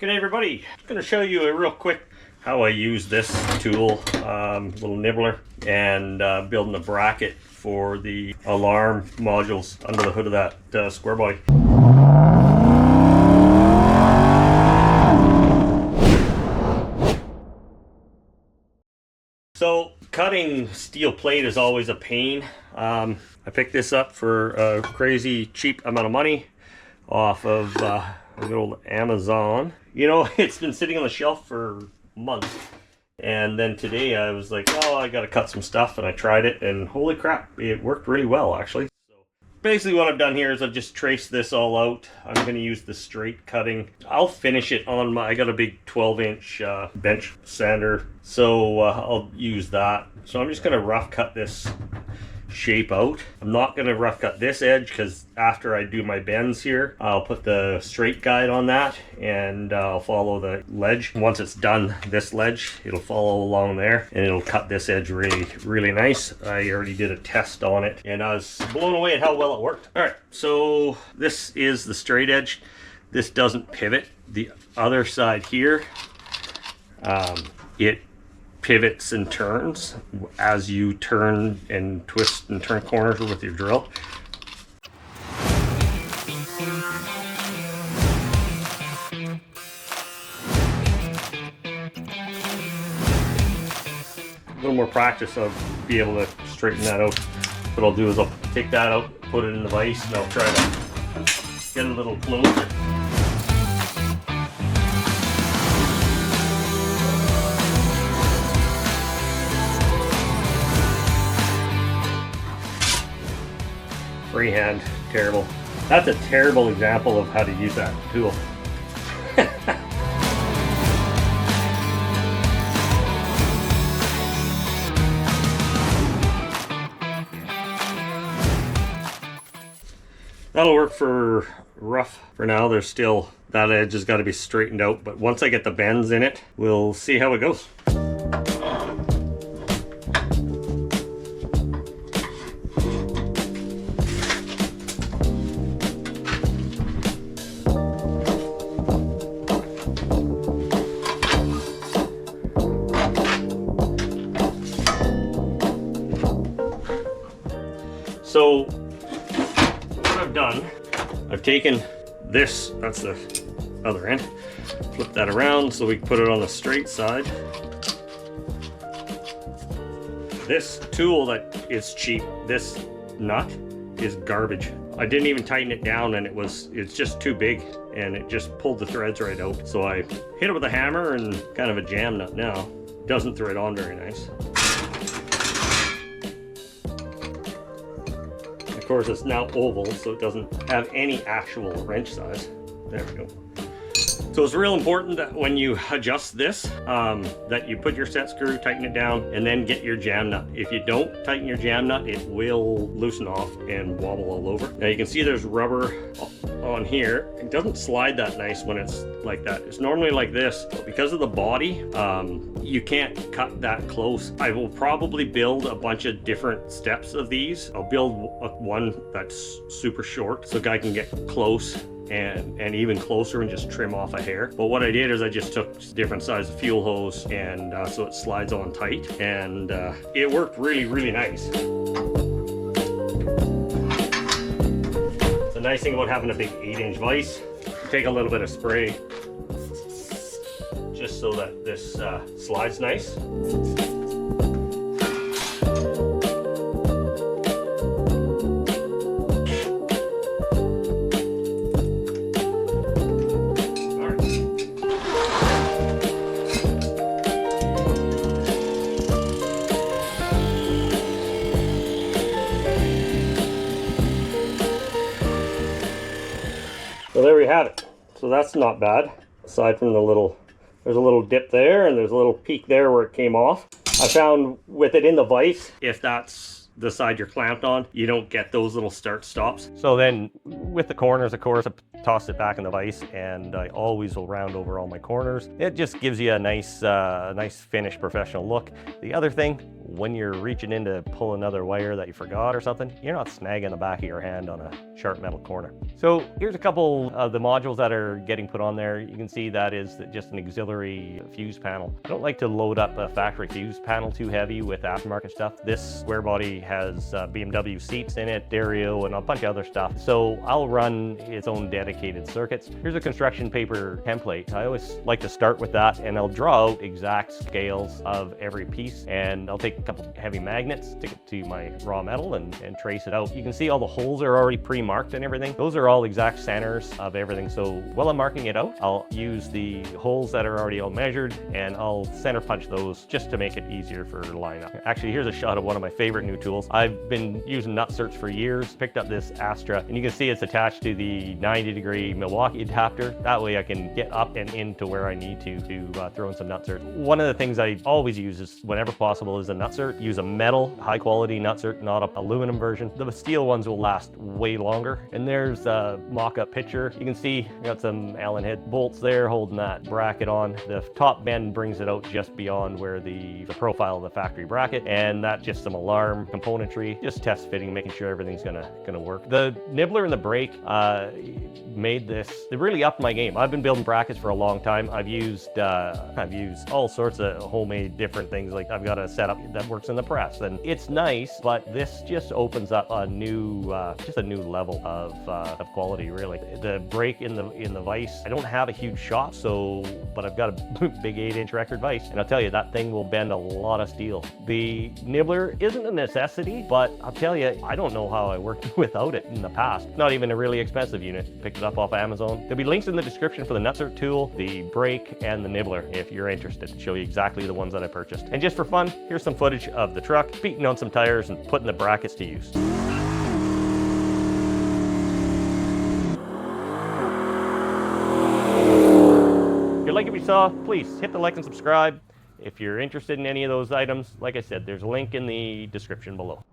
G'day everybody, I'm going to show you a real quick how I use this tool, little nibbler, and building a bracket for the alarm modules under the hood of that square body. So cutting steel plate is always a pain. I picked this up for a crazy cheap amount of money off of good old Amazon. You know, it's been sitting on the shelf for months, and then today I was like, oh, I gotta cut some stuff, and I tried it, and holy crap, it worked really well actually. So basically what I've done here is I've just traced this all out. I'm going to use the straight cutting. I'll finish it on my, I got a big 12-inch bench sander, so I'll use that. So I'm just going to rough cut this shape out. I'm not going to rough cut this edge because after I do my bends here, I'll put the straight guide on that, and I'll follow the ledge. Once it's done, this ledge, it'll follow along there, and it'll cut this edge really nice. I already did a test on it, and I was blown away at how well it worked. All right, so this is the straight edge. This doesn't pivot. The other side here, it pivots and turns as you turn and twist and turn corners with your drill. A little more practice, I'll be able to straighten that out. What I'll do is I'll take that out, put it in the vise, and I'll try to get a little closer. Freehand, terrible. That's a terrible example of how to use that tool. That'll work for rough for now. There's still, that edge has got to be straightened out, but once I get the bends in it, we'll see how it goes. So what I've done, I've taken this, that's the other end, flip that around so we can put it on the straight side. This tool that is cheap, this nut is garbage. I didn't even tighten it down, and it's just too big, and it just pulled the threads right out. So I hit it with a hammer and kind of a jam nut now. Doesn't thread on very nice. Of course, it's now oval, so it doesn't have any actual wrench size. There we go. So it's real important that when you adjust this, that you put your set screw, tighten it down, and then get your jam nut. If you don't tighten your jam nut, it will loosen off and wobble all over. Now you can see there's rubber on here. It doesn't slide that nice when it's like that. It's normally like this, but because of the body, you can't cut that close. I will probably build a bunch of different steps of these. I'll build one that's super short so a guy can get close and even closer and just trim off a hair. But what I did is I just took different size of fuel hose, and so it slides on tight, and it worked really nice. The nice thing about having a big 8-inch vise, take a little bit of spray just so that this slides nice. So there we have it. So that's not bad. Aside from there's a little dip there, and there's a little peak there where it came off. I found with it in the vise, if that's the side you're clamped on, you don't get those little start stops. So then with the corners, of course, I toss it back in the vise, and I always will round over all my corners. It just gives you a nice finished professional look. The other thing, when you're reaching in to pull another wire that you forgot or something, you're not snagging the back of your hand on a sharp metal corner. So here's a couple of the modules that are getting put on there. You can see that is just an auxiliary fuse panel. I don't like to load up a factory fuse panel too heavy with aftermarket stuff. This square body has BMW seats in it, stereo, and a bunch of other stuff. So I'll run its own dedicated circuits. Here's a construction paper template. I always like to start with that, and I'll draw out exact scales of every piece, and I'll take a couple heavy magnets, stick it to my raw metal, and trace it out. You can see all the holes are already pre-marked and everything. Those are all exact centers of everything. So while I'm marking it out, I'll use the holes that are already all measured, and I'll center punch those just to make it easier for lineup. Actually, here's a shot of one of my favorite new tools. I've been using Nutserts for years, picked up this Astra, and you can see it's attached to the 90-degree Milwaukee adapter. That way I can get up and into where I need to throw in some Nutsert. One of the things I always use is, whenever possible, is a Nutsert. Use a metal, high-quality Nutsert, not an aluminum version. The steel ones will last way longer. And there's a mock-up picture. You can see I got some Allen head bolts there holding that bracket on. The top bend brings it out just beyond where the profile of the factory bracket, and that's just some alarm componentry, just test fitting, making sure everything's gonna work. The nibbler and the brake made this. It really upped my game. I've been building brackets for a long time. I've used all sorts of homemade different things. Like I've got a setup that works in the press, and it's nice, but this just opens up a new level of quality, really. The brake in the vise, I don't have a huge shop, but I've got a big 8-inch record vise, and I'll tell you, that thing will bend a lot of steel. The nibbler isn't a necessity, but I'll tell you, I don't know how I worked without it in the past. Not even a really expensive unit. Picked it up off Amazon. There'll be links in the description for the Nutsert tool, the brake, and the nibbler if you're interested. To show you exactly the ones that I purchased. And just for fun, here's some footage of the truck, beating on some tires and putting the brackets to use. If you like what you saw, please hit the like and subscribe. If you're interested in any of those items, like I said, there's a link in the description below.